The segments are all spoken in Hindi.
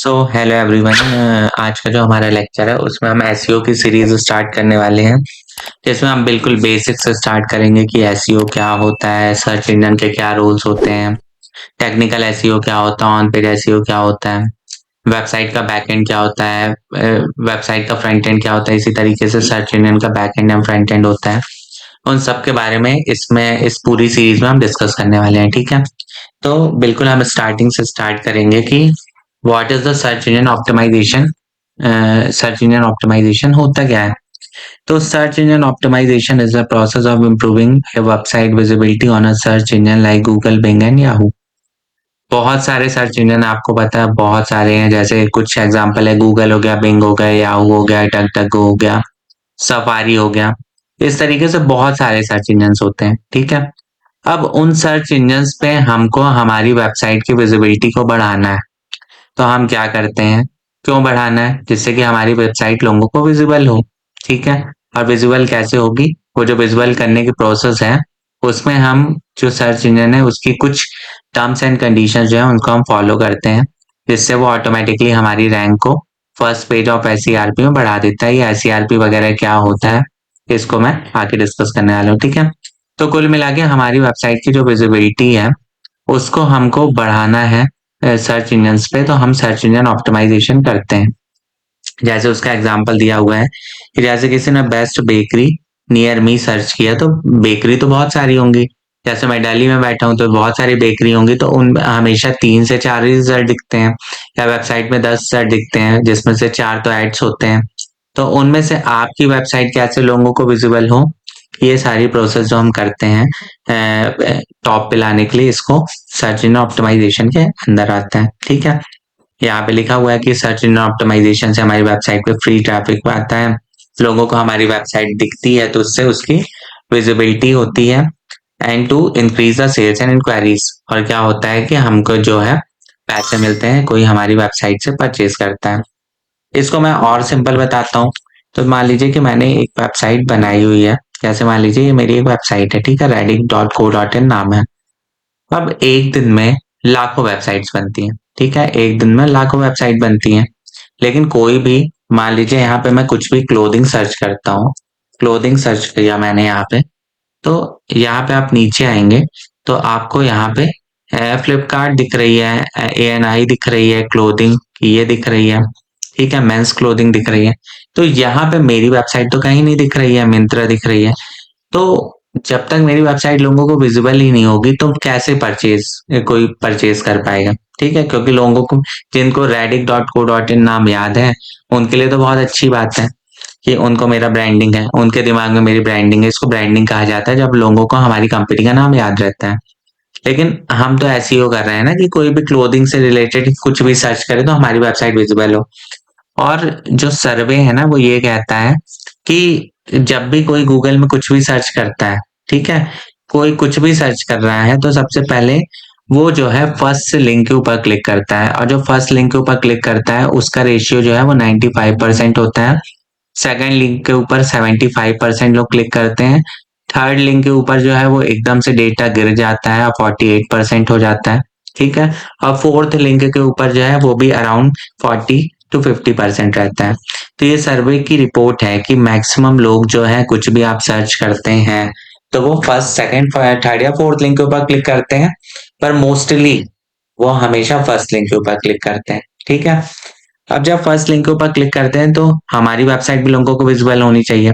So hello everyone. आज का जो हमारा लेक्चर है उसमें हम एसईओ की सीरीज स्टार्ट करने वाले हैं, जिसमें हम बिल्कुल बेसिक से स्टार्ट करेंगे कि एसईओ क्या होता है, सर्च इंजन के क्या रूल्स होते हैं, टेक्निकल एसईओ क्या होता है, ऑन पेज एसईओ क्या होता है, वेबसाइट का बैकएंड क्या होता है, वेबसाइट का फ्रंट एंड क्या होता है, इसी तरीके से सर्च इंजन का बैकएंड एंड फ्रंट एंड होता है। उन सब के बारे में इसमें इस पूरी सीरीज में हम डिस्कस करने वाले हैं। ठीक है, तो बिल्कुल हम स्टार्टिंग से स्टार्ट करेंगे कि what is the search engine optimization. Search engine optimization होता क्या है? तो search engine optimization is the process of improving a website visibility on a search engine like Google, Bing and Yahoo. बहुत सारे सर्च इंजन आपको पता है, बहुत सारे हैं। जैसे कुछ एग्जांपल है, गूगल हो गया, बिंग हो गया, याहू हो गया, डक डक हो गया, सफारी हो गया। इस तरीके से बहुत सारे सर्च इंजन होते हैं। ठीक है, अब उन सर्च इंजन पे हमको हमारी वेबसाइट की विजिबिलिटी को बढ़ाना है। तो हम क्या करते हैं, क्यों बढ़ाना है? जिससे कि हमारी वेबसाइट लोगों को विजिबल हो। ठीक है, और विजिबल कैसे होगी? वो जो विजिबल करने की प्रोसेस है उसमें हम जो सर्च इंजन है उसकी कुछ टर्म्स एंड कंडीशंस जो है उनको हम फॉलो करते हैं, जिससे वो ऑटोमेटिकली हमारी रैंक को फर्स्ट पेज ऑफ एसईआरपी में बढ़ा देता है। ये एसईआरपी वगैरह क्या होता है इसको मैं आगे डिस्कस करने वाला हूँ। ठीक है, तो कुल मिला के हमारी वेबसाइट की जो विजिबिलिटी है उसको हमको बढ़ाना है सर्च इंजन पे। तो हम सर्च इंजन ऑप्टिमाइजेशन करते हैं। जैसे उसका एग्जांपल दिया हुआ है कि जैसे किसी ने best bakery near me search किया, तो बेकरी तो बहुत सारी होंगी। जैसे मैं दिल्ली में बैठा हूँ तो बहुत सारी बेकरी होंगी, तो उन हमेशा 3 से 4 रिजल्ट दिखते हैं, या वेबसाइट में 10 रिजल्ट दिखते हैं जिसमें से 4 तो एड्स होते हैं। तो उनमें से आपकी वेबसाइट कैसे लोगों को विजिबल हो, ये सारी प्रोसेस जो हम करते हैं टॉप पे लाने के लिए, इसको सर्च इंजन ऑप्टिमाइजेशन के अंदर आता है। ठीक है, यहाँ पे लिखा हुआ है कि सर्च इंजन ऑप्टिमाइजेशन से हमारी वेबसाइट पे फ्री ट्रैफिक आता है, लोगों को हमारी वेबसाइट दिखती है तो उससे उसकी विजिबिलिटी होती है, and to increase the sales and enquiries. और क्या होता है कि हमको जो है पैसे मिलते हैं, कोई हमारी वेबसाइट से परचेज करता है। इसको मैं और सिंपल बताता हूँ। तो मान लीजिए कि मैंने एक वेबसाइट बनाई हुई है। जैसे मान लीजिए ये मेरी एक वेबसाइट है, ठीक है, redick.co.in नाम है। अब एक दिन में लाखों वेबसाइट्स बनती हैं। ठीक है, एक दिन में लाखों वेबसाइट बनती हैं। लेकिन कोई भी, मान लीजिए यहाँ पे मैं कुछ भी क्लोथिंग सर्च करता हूँ, क्लोथिंग सर्च किया मैंने यहाँ पे, तो यहाँ पे आप नीचे आएंगे तो आपको यहाँ पे फ्लिपकार्ट दिख रही है, ANI दिख रही है, क्लोथिंग ये दिख रही है, ठीक है, मेंस क्लोथिंग दिख रही है। तो यहाँ पे मेरी वेबसाइट तो कहीं नहीं दिख रही है, मिंत्रा दिख रही है। तो जब तक मेरी वेबसाइट लोगों को विजिबल ही नहीं होगी तो कैसे कोई परचेज कर पाएगा? ठीक है, क्योंकि लोगों को, जिनको redick.co.in नाम याद है, उनके लिए तो बहुत अच्छी बात है कि उनको मेरा ब्रांडिंग है, उनके दिमाग में मेरी ब्रांडिंग है। इसको ब्रांडिंग कहा जाता है जब लोगों को हमारी कंपनी का नाम याद रहता है। लेकिन हम तो एसईओ कर रहे हैं ना कि कोई भी क्लोथिंग से रिलेटेड कुछ भी सर्च करे तो हमारी वेबसाइट विजिबल हो। और जो सर्वे है ना वो ये कहता है कि जब भी कोई गूगल में कुछ भी सर्च करता है, ठीक है, कोई कुछ भी सर्च कर रहा है, तो सबसे पहले वो जो है फर्स्ट लिंक के ऊपर क्लिक करता है, और जो फर्स्ट लिंक के ऊपर क्लिक करता है उसका रेशियो जो है वो 95% होता है। सेकंड लिंक के ऊपर 75% लोग क्लिक करते हैं। थर्ड लिंक के ऊपर जो है वो एकदम से डेटा गिर जाता है और 48% हो जाता है। ठीक है, और फोर्थ लिंक के ऊपर जो है वो भी अराउंड 40 to 50% रहता है। तो ये सर्वे की रिपोर्ट है कि मैक्सिमम लोग जो है कुछ भी आप सर्च करते हैं तो वो फर्स्ट, सेकंड, थर्ड या फोर्थ लिंक के ऊपर क्लिक करते हैं, पर मोस्टली वो हमेशा फर्स्ट लिंक के ऊपर क्लिक करते हैं। ठीक है, अब जब फर्स्ट लिंक के ऊपर क्लिक करते हैं तो हमारी वेबसाइट भी लोगों को विजिबल होनी चाहिए।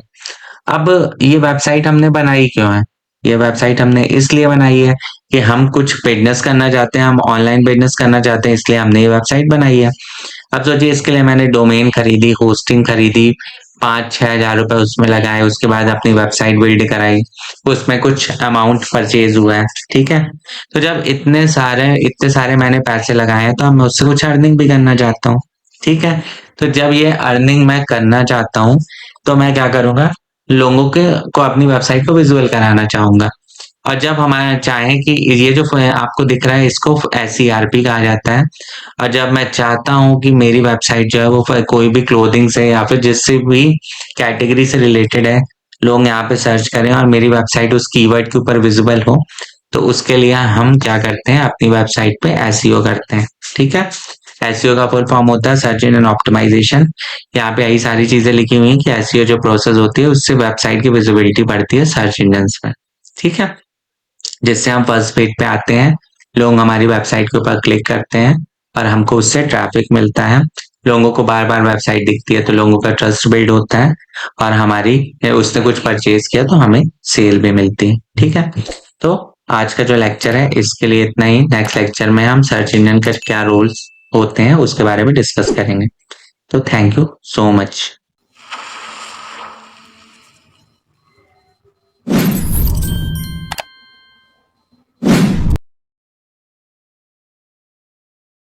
अब ये वेबसाइट हमने बनाई क्यों है? ये वेबसाइट हमने इसलिए बनाई है कि हम कुछ बिजनेस करना चाहते हैं, हम ऑनलाइन बिजनेस करना चाहते हैं, इसलिए हमने ये वेबसाइट बनाई है। अब सोचिए, इसके लिए मैंने डोमेन खरीदी, होस्टिंग खरीदी, 5-6 हजार रुपए उसमें लगाए, उसके बाद अपनी वेबसाइट बिल्ड कराई, उसमें कुछ अमाउंट परचेज हुआ है। ठीक है, तो जब इतने सारे मैंने पैसे लगाए हैं तो मैं उससे कुछ अर्निंग भी करना चाहता हूँ। ठीक है, तो जब ये अर्निंग मैं करना चाहता हूँ तो मैं क्या करूंगा, लोगों के को अपनी वेबसाइट को विजुअल कराना चाहूंगा। और जब हमारा चाहे कि ये जो आपको दिख रहा है इसको एसईआरपी कहा जाता है। और जब मैं चाहता हूँ कि मेरी वेबसाइट जो है वो कोई भी क्लोथिंग से या फिर जिससे भी कैटेगरी से रिलेटेड है, लोग यहाँ पे सर्च करें और मेरी वेबसाइट उस कीवर्ड के ऊपर विजिबल हो, तो उसके लिए हम क्या करते हैं, अपनी वेबसाइट पे एसईओ करते हैं। ठीक है, एसईओ का फुल फॉर्म होता है सर्च इंजन ऑप्टिमाइजेशन। यहाँ पे यही सारी चीजें लिखी हुई हैं कि एसईओ जो प्रोसेस होती है उससे वेबसाइट की विजिबिलिटी बढ़ती है सर्च इंजन में। ठीक है, जिससे हम फर्स्ट पेज पे आते हैं, लोग हमारी वेबसाइट के ऊपर क्लिक करते हैं और हमको उससे ट्रैफिक मिलता है। लोगों को बार बार वेबसाइट दिखती है तो लोगों का ट्रस्ट बिल्ड होता है और हमारी उसने कुछ परचेज किया तो हमें सेल भी मिलती है। ठीक है, तो आज का जो लेक्चर है इसके लिए इतना ही। नेक्स्ट लेक्चर में हम सर्च इंजन का क्या रोल्स होते हैं उसके बारे में डिस्कस करेंगे। तो थैंक यू सो मच।